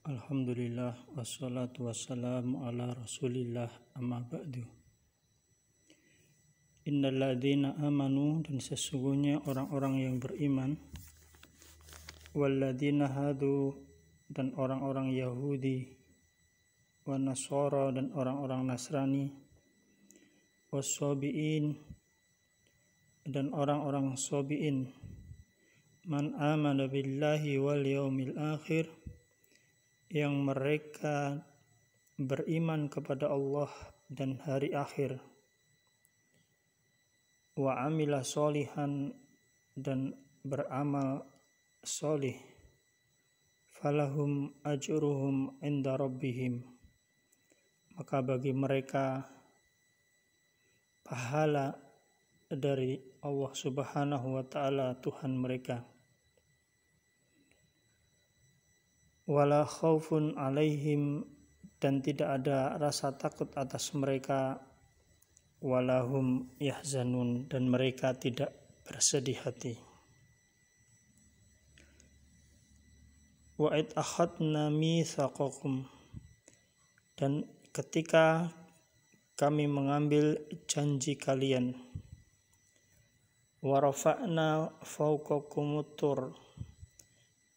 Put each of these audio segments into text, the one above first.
Alhamdulillah wassalatu wassalamu ala rasulillah amma ba'du. Innal ladzina amanu, dan sesungguhnya orang-orang yang beriman, walladzina hadu, dan orang-orang Yahudi, wa Nasara, dan orang-orang Nasrani, wassabiin, dan orang-orang sabiin, man amana billahi wal yaumil akhir, yang mereka beriman kepada Allah dan hari akhir, wa amila solihan, dan beramal solih, falahum ajruhum inda rabbihim, maka bagi mereka pahala dari Allah Subhanahu wa ta'ala, Tuhan mereka. Wala khaufun alaihim, dan tidak ada rasa takut atas mereka, walahum yahzanun, dan mereka tidak bersedih hati. Wa id akhadna mitsaqakum, dan ketika kami mengambil janji kalian, wa rafa'na fawqakumut tur,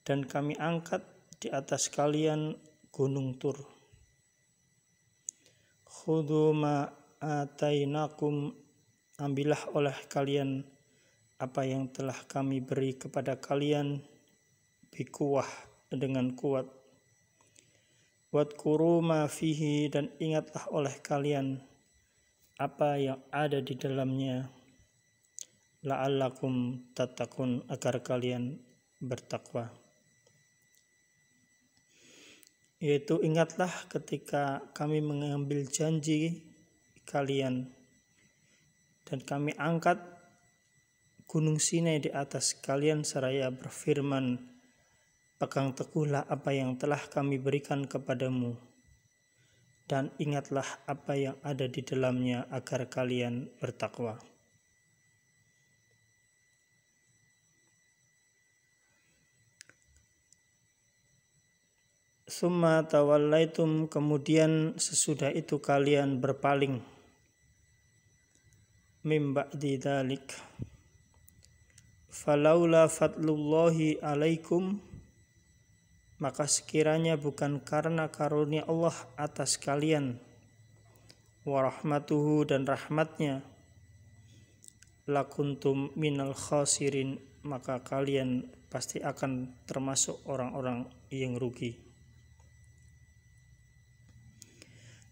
dan kami angkat di atas kalian gunung Tur. Khudhu ma atainakum, ambillah oleh kalian apa yang telah kami beri kepada kalian, bikuwah, dengan kuat. Wadkuru ma fihi, dan ingatlah oleh kalian apa yang ada di dalamnya, la'allakum tattaqun, agar kalian bertakwa. Yaitu ingatlah ketika kami mengambil janji kalian dan kami angkat gunung Sinai di atas kalian seraya berfirman, pegang teguhlah apa yang telah kami berikan kepadamu, dan ingatlah apa yang ada di dalamnya agar kalian bertakwa. Summa tawallaitum, kemudian sesudah itu kalian berpaling, mim ba'di dzalik, falaula fadlullahi alaikum, maka sekiranya bukan karena karunia Allah atas kalian, wa rahmatuhu, dan rahmatnya, lakuntum minal khasirin, maka kalian pasti akan termasuk orang-orang yang rugi.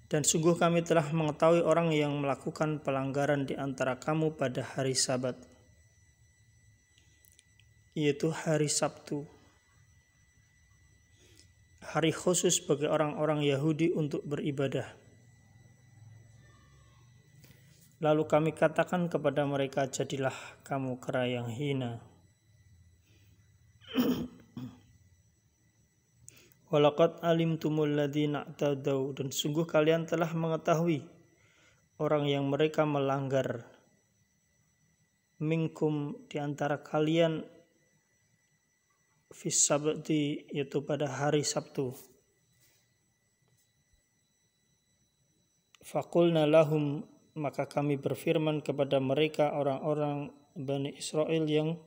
Dan sungguh kami telah mengetahui orang yang melakukan pelanggaran di antara kamu pada hari Sabat, yaitu hari Sabtu, hari khusus bagi orang-orang Yahudi untuk beribadah. Lalu kami katakan kepada mereka, jadilah kamu kera yang hina. Walaqad alimtumul ladzina i'tadaw, dan sungguh kalian telah mengetahui orang yang mereka melanggar, minkum, di antara kalian, fis sabti, yaitu pada hari Sabtu. Faqulna lahum, maka kami berfirman kepada mereka, orang-orang Bani Israel yang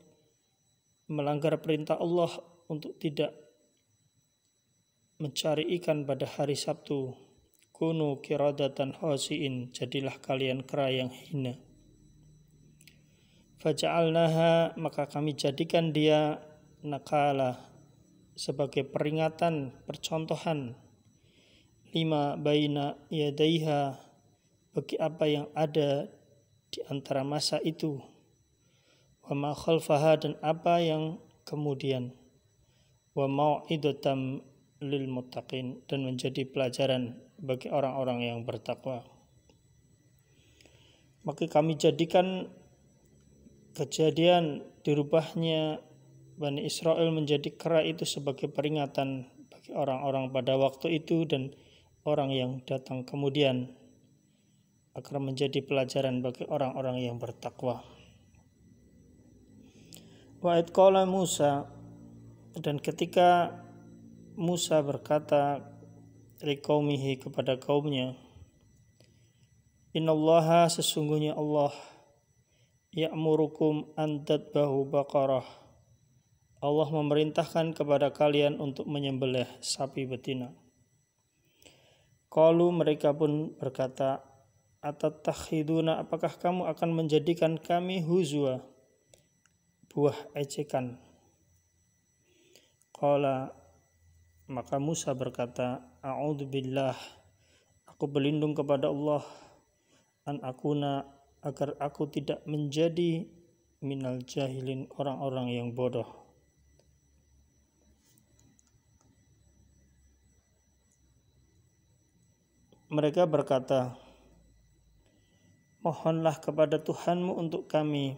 melanggar perintah Allah untuk tidak mencari ikan pada hari Sabtu, kunu kiradatan khasiin, jadilah kalian kera yang hina. Faja'alnaha, maka kami jadikan dia nakala, sebagai peringatan, percontohan, lima baina yadaiha, bagi apa yang ada di antara masa itu, wa ma khalfaha, dan apa yang kemudian, wa mau'idatam lil muttaqin, dan menjadi pelajaran bagi orang-orang yang bertakwa. Maka kami jadikan kejadian dirubahnya Bani Israel menjadi kera itu sebagai peringatan bagi orang-orang pada waktu itu dan orang yang datang kemudian, agar menjadi pelajaran bagi orang-orang yang bertakwa. Wa id qala Musa, dan ketika Musa berkata liqaumihi kepada kaumnya, Innallaha sesungguhnya Allah ya'murukum an tadbahu baqarah. Allah memerintahkan kepada kalian untuk menyembelih sapi betina. Qalu mereka pun berkata, Atatakhiduna apakah kamu akan menjadikan kami huzwa, buah ejekan. Qala maka Musa berkata, A'udzubillah, aku berlindung kepada Allah, an akuna agar aku tidak menjadi minal jahilin orang-orang yang bodoh. Mereka berkata, mohonlah kepada Tuhanmu untuk kami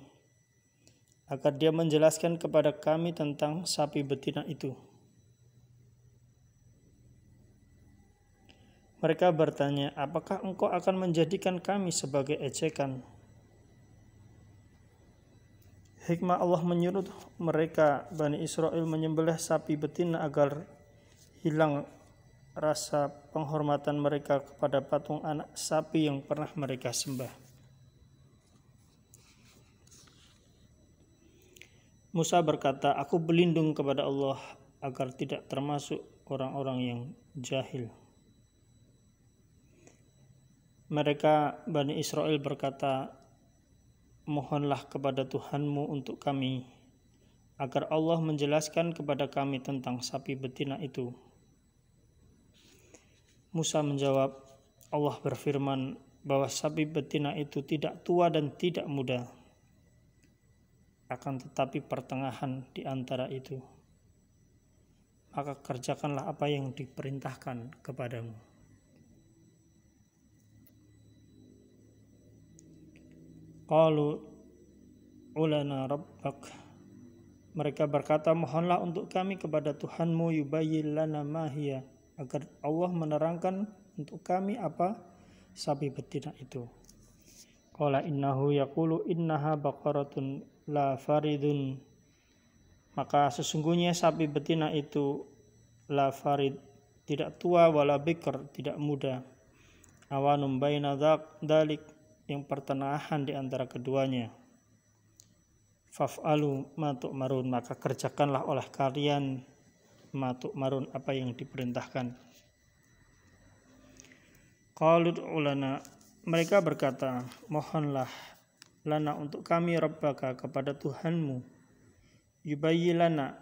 agar dia menjelaskan kepada kami tentang sapi betina itu. Mereka bertanya, apakah engkau akan menjadikan kami sebagai ejekan? Hikmah Allah menyuruh mereka, Bani Israel, menyembelih sapi betina agar hilang rasa penghormatan mereka kepada patung anak sapi yang pernah mereka sembah. Musa berkata, aku berlindung kepada Allah agar tidak termasuk orang-orang yang jahil. Mereka Bani Israel berkata, mohonlah kepada Tuhanmu untuk kami agar Allah menjelaskan kepada kami tentang sapi betina itu. Musa menjawab, Allah berfirman bahwa sapi betina itu tidak tua dan tidak muda, akan tetapi pertengahan di antara itu. Maka kerjakanlah apa yang diperintahkan kepadamu. Qalu ulana rabbak. Mereka berkata, mohonlah untuk kami kepada Tuhanmu yubayyin lana ma hiya, agar Allah menerangkan untuk kami apa sapi betina itu. Qala innahu yaqulu innaha baqaratun la faridun. Maka sesungguhnya sapi betina itu la farid, tidak tua, wala bikr, tidak muda. Awanum baina dzalik, yang pertengahan di antara keduanya. Faf'alu ma tu'marun, maka kerjakanlah oleh kalian ma tu'marun, apa yang diperintahkan. Qalu ulana, mereka berkata, mohonlah lana untuk kami rabbaka kepada Tuhanmu, yubayyilana,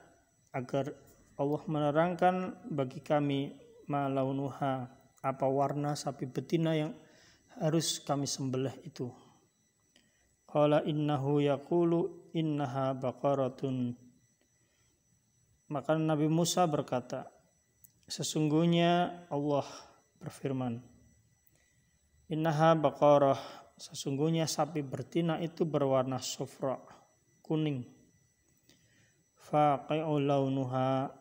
agar Allah menerangkan bagi kami ma launuha, apa warna sapi betina yang harus kami sembelih itu. Qala innahu yaqulu innaha baqaratun. Maka Nabi Musa berkata, sesungguhnya Allah berfirman, innaha baqarah, sesungguhnya sapi betina itu berwarna sufra, kuning. Faqi'u launuha,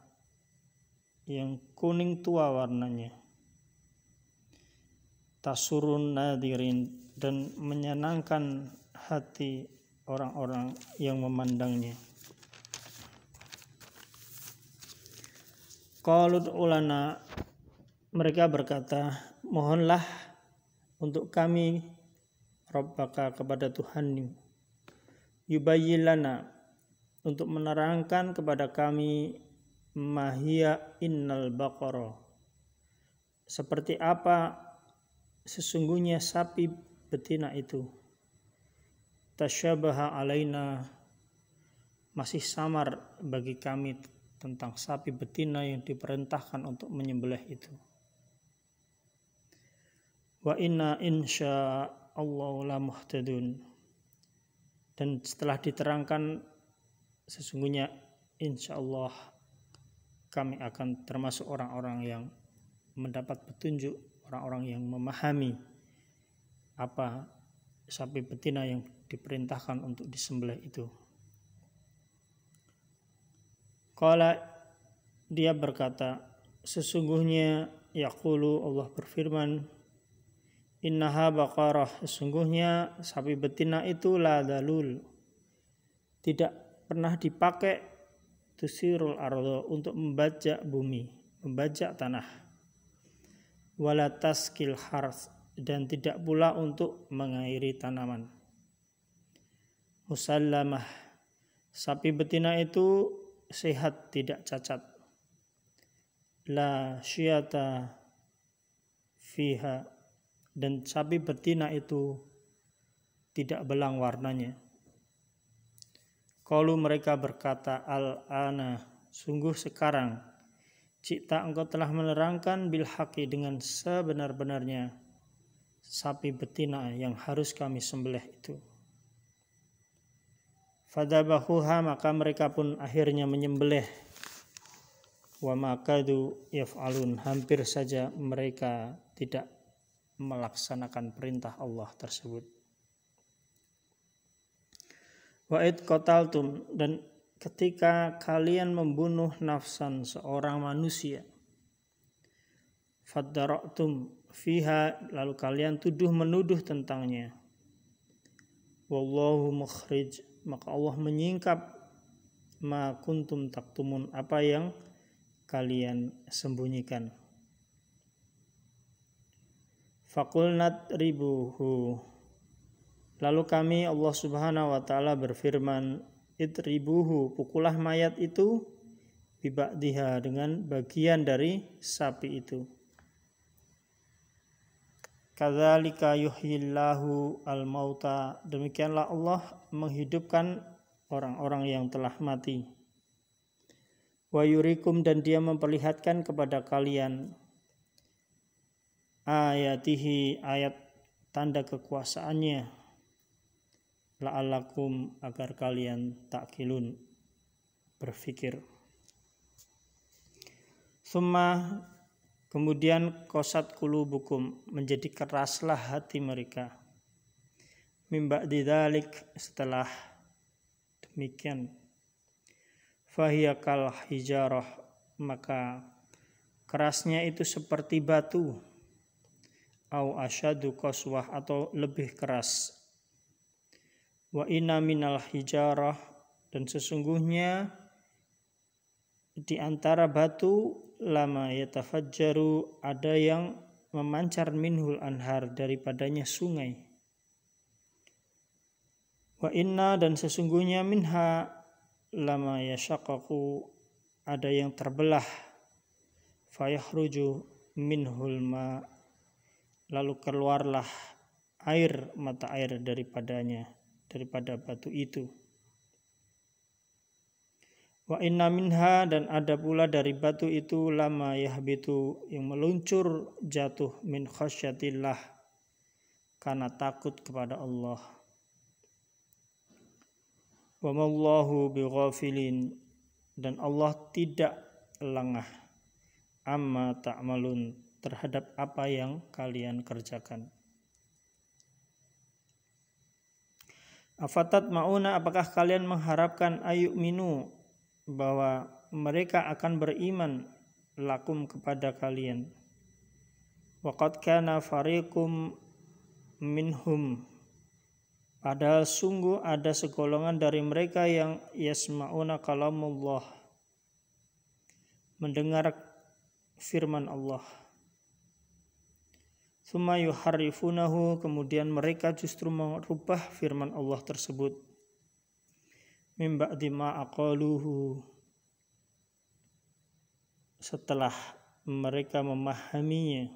yang kuning tua warnanya. Tasurun nadirin, dan menyenangkan hati orang-orang yang memandangnya. Qalu ulana, mereka berkata, mohonlah untuk kami rabbaka kepada Tuhanmu, yubayyilana, untuk menerangkan kepada kami mahia innal baqara, seperti apa sesungguhnya sapi betina itu. Tasyabaha alaina, masih samar bagi kami tentang sapi betina yang diperintahkan untuk menyembelih itu. Wa inna insya Allah la muhtadun, dan setelah diterangkan sesungguhnya insya Allah kami akan termasuk orang-orang yang mendapat petunjuk, orang-orang yang memahami apa sapi betina yang diperintahkan untuk disembelih itu. Qala, dia berkata, sesungguhnya yaqulu, Allah berfirman, innaha baqarah, sesungguhnya sapi betina itu la dalul, tidak pernah dipakai tusirul ardo, untuk membajak bumi, membajak tanah, wala taskil harth, dan tidak pula untuk mengairi tanaman. Musallamah, sapi betina itu sehat, tidak cacat. La syiyata fiha, dan sapi betina itu tidak belang warnanya. Qalu, mereka berkata, al-ana, sungguh sekarang, cita engkau telah menerangkan bil haqi, dengan sebenar-benarnya sapi betina yang harus kami sembelih itu. Fadabahuha, maka mereka pun akhirnya menyembelih. Wa makadu yaf'alun, hampir saja mereka tidak melaksanakan perintah Allah tersebut. Wa id qataltum, dan ketika kalian membunuh nafsan seorang manusia, fadara'tum fiha, lalu kalian menuduh tentangnya, wallahu mukhrij, maka Allah menyingkap ma kuntum taktumun, apa yang kalian sembunyikan. Faqulnat ribuhu, lalu kami Allah Subhanahu wa taala berfirman, idribuhu, pukulah mayat itu, biba'diha, dengan bagian dari sapi itu. Kadzalika yuhyillahu al-mauta, demikianlah Allah menghidupkan orang-orang yang telah mati. Wa yurikum, dan Dia memperlihatkan kepada kalian ayatihi, ayat tanda kekuasaannya, la'allakum, agar kalian ta'qilun, berfikir. Summa, kemudian qasat qulubukum, menjadi keraslah hati mereka, mim ba'di dzalik, setelah demikian, fahiya kal hijarah, maka kerasnya itu seperti batu, au asyadu qaswah, atau lebih keras. Wa inna minal hijarah, dan sesungguhnya di antara batu, lama yatafajjaru, ada yang memancar, minhul anhar, daripadanya sungai. Wa inna, dan sesungguhnya, minha lama yashaqqaqu, ada yang terbelah, fayakhruju minhul ma, lalu keluarlah air, mata air daripadanya, daripada batu itu. Wa inna minha, dan ada pula dari batu itu, lama yahbitu, yang meluncur jatuh, min khasyatillah, karena takut kepada Allah. Wa mallahu bighafilin, dan Allah tidak lengah, amma ta'malun, terhadap apa yang kalian kerjakan. Afatat ma'una, apakah kalian mengharapkan ayyuminu, bahwa mereka akan beriman, lakum, kepada kalian. Waqad kana fariqum minhum, padahal sungguh ada segolongan dari mereka yang yasma'una kalamullah, mendengar firman Allah. Tsumma yuharrifunahu, kemudian mereka justru merubah firman Allah tersebut, min ba'di ma aqaluhu, setelah mereka memahaminya,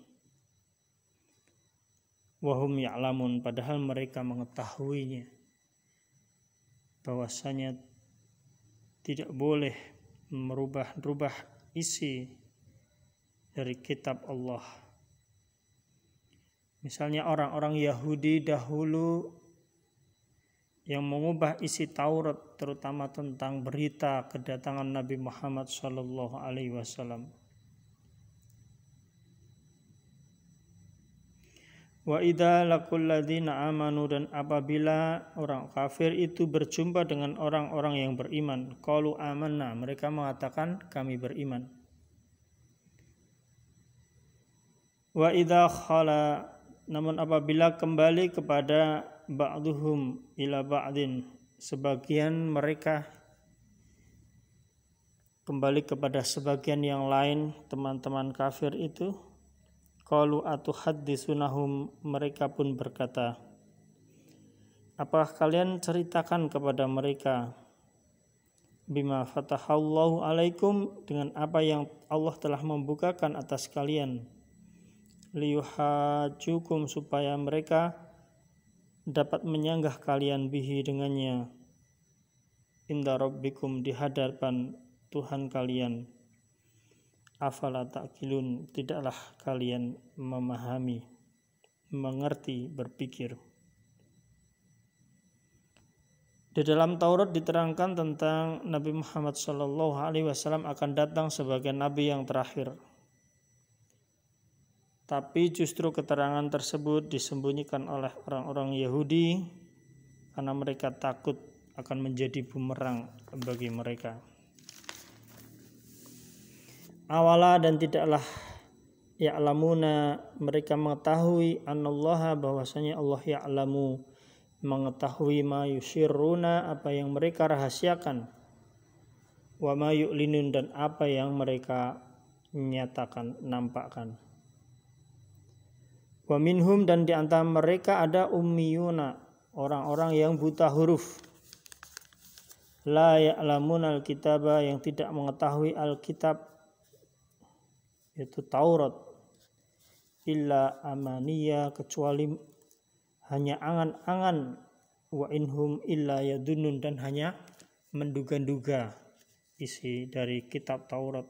wahum ya'lamun, padahal mereka mengetahuinya, bahwasanya tidak boleh merubah isi dari kitab Allah. Misalnya orang-orang Yahudi dahulu yang mengubah isi Taurat, terutama tentang berita kedatangan Nabi Muhammad SAW. Wa idza laqul ladzina amanu, dan apabila orang kafir itu berjumpa dengan orang-orang yang beriman, qalu amanna, mereka mengatakan kami beriman. Wa idza khala, namun apabila kembali kepada ba'duhum ila ba'din, sebagian mereka kembali kepada sebagian yang lain teman-teman kafir itu, qalu atuhadditsunahum, mereka pun berkata, apakah kalian ceritakan kepada mereka bima fatahallahu alaikum, dengan apa yang Allah telah membukakan atas kalian, liyuhajukum, supaya mereka dapat menyanggah kalian bihi, dengannya, inda rabbikum, di hadapan Tuhan kalian. Afala ta'qilun, tidaklah kalian memahami, mengerti, berpikir. Di dalam Taurat diterangkan tentang Nabi Muhammad SAW akan datang sebagai nabi yang terakhir. Tapi justru keterangan tersebut disembunyikan oleh orang-orang Yahudi karena mereka takut akan menjadi bumerang bagi mereka. Awala, dan tidaklah ya'lamuna, mereka mengetahui, anallaha, bahwasanya Allah ya'lamu, mengetahui, ma yusirruna, apa yang mereka rahasiakan, wa ma yu'linun, dan apa yang mereka nyatakan, nampakkan. Wa minhum, dan di antara mereka ada ummiyuna, orang-orang yang buta huruf, la ya'lamun al-kitaba, yang tidak mengetahui alkitab, yaitu Taurat, illa amaniya, kecuali hanya angan-angan, wa inhum illa yadunun, dan hanya menduga-duga isi dari kitab Taurat.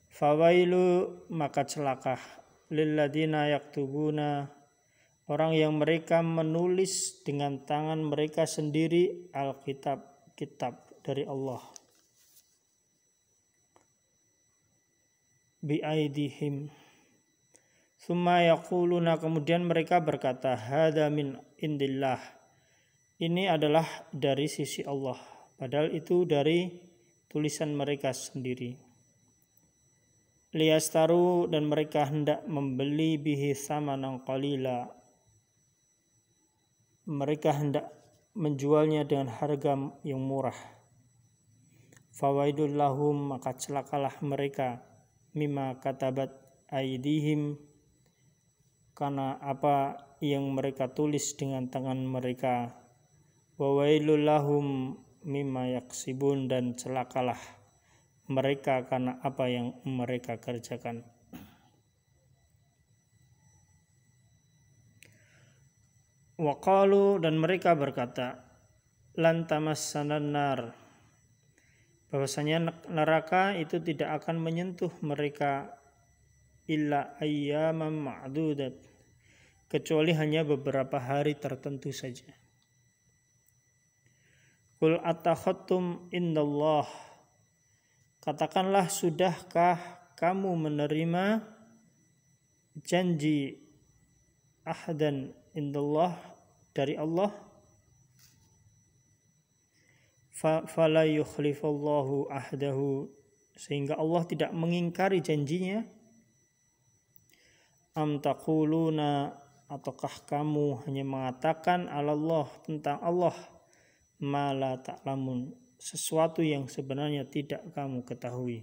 Fawailu, maka celaka, lilladina yaktubuna, orang yang mereka menulis dengan tangan mereka sendiri alkitab, kitab dari Allah, biaidihim, summa yaquluna, kemudian mereka berkata, hadza min indillah, ini adalah dari sisi Allah, padahal itu dari tulisan mereka sendiri. Liyastaru, dan mereka hendak membeli bihi samanan qalila, mereka hendak menjualnya dengan harga yang murah. Fawaidul lahum, maka celakalah mereka, mimma katabat aidihim, karena apa yang mereka tulis dengan tangan mereka. Wa wailul lahum mimma yaksibun, dan celakalah mereka karena apa yang mereka kerjakan. Wa qalu, dan mereka berkata, lan tamassanan nar, bahwasanya neraka itu tidak akan menyentuh mereka illa ayyaman ma'dudat, kecuali hanya beberapa hari tertentu saja. Qul atakhattum indallah, katakanlah, sudahkah kamu menerima janji ahdan indallah, dari Allah? Fala yukhlifallahu ahdahu, sehingga Allah tidak mengingkari janjinya. Am taquluna, ataukah kamu hanya mengatakan alallah, tentang Allah, ma la ta'lamun, sesuatu yang sebenarnya tidak kamu ketahui.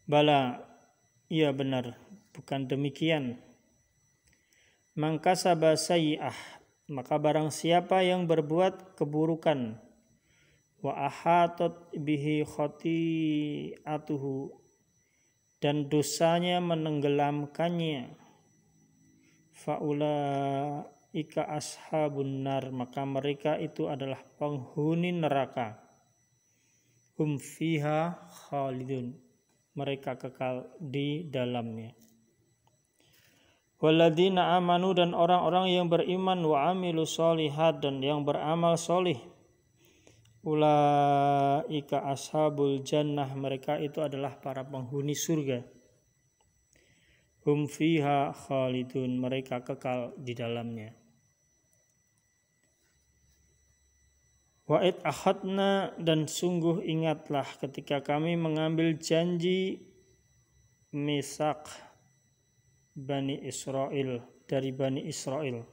Bala, iya benar, bukan demikian. Man kasaba sayyi'ah, maka barang siapa yang berbuat keburukan, wa ahatat bihi khati'atuhu, dan dosanya menenggelamkannya, faulaika ashabun nar, maka mereka itu adalah penghuni neraka, hum fiha khalidun, mereka kekal di dalamnya. Walladzina amanu, dan orang-orang yang beriman, wa amilu sholihat, dan yang beramal solih, ulaika ashabul jannah, mereka itu adalah para penghuni surga, hum fiha khalidun, mereka kekal di dalamnya. Wa id akhadna, dan sungguh ingatlah ketika kami mengambil janji misak Bani Israel, dari Bani Israel,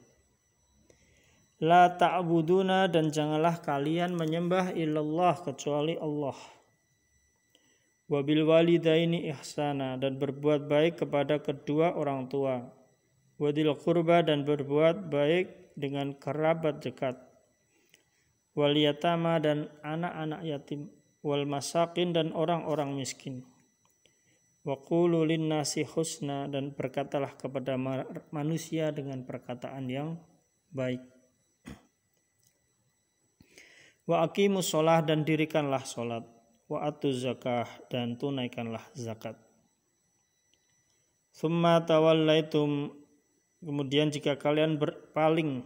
La ta'buduna, dan janganlah kalian menyembah illallah kecuali Allah. Wa bil walidaini ihsana, dan berbuat baik kepada kedua orang tua. Wa dzil qurba, dan berbuat baik dengan kerabat dekat. Wal yatama, dan anak-anak yatim. Wal masakin, dan orang-orang miskin. Wa qulu linnasi husna, dan berkatalah kepada manusia dengan perkataan yang baik. Wa aqimus shalah, dan dirikanlah salat. Wa atuz zakah, dan tunaikanlah zakat. Tsumma tawallaitum, kemudian jika kalian berpaling,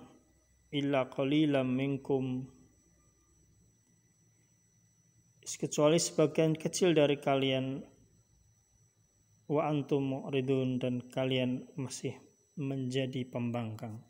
illa qalilam minkum, kecuali sebagian kecil dari kalian, wa antum mu'ridun, dan kalian masih menjadi pembangkang.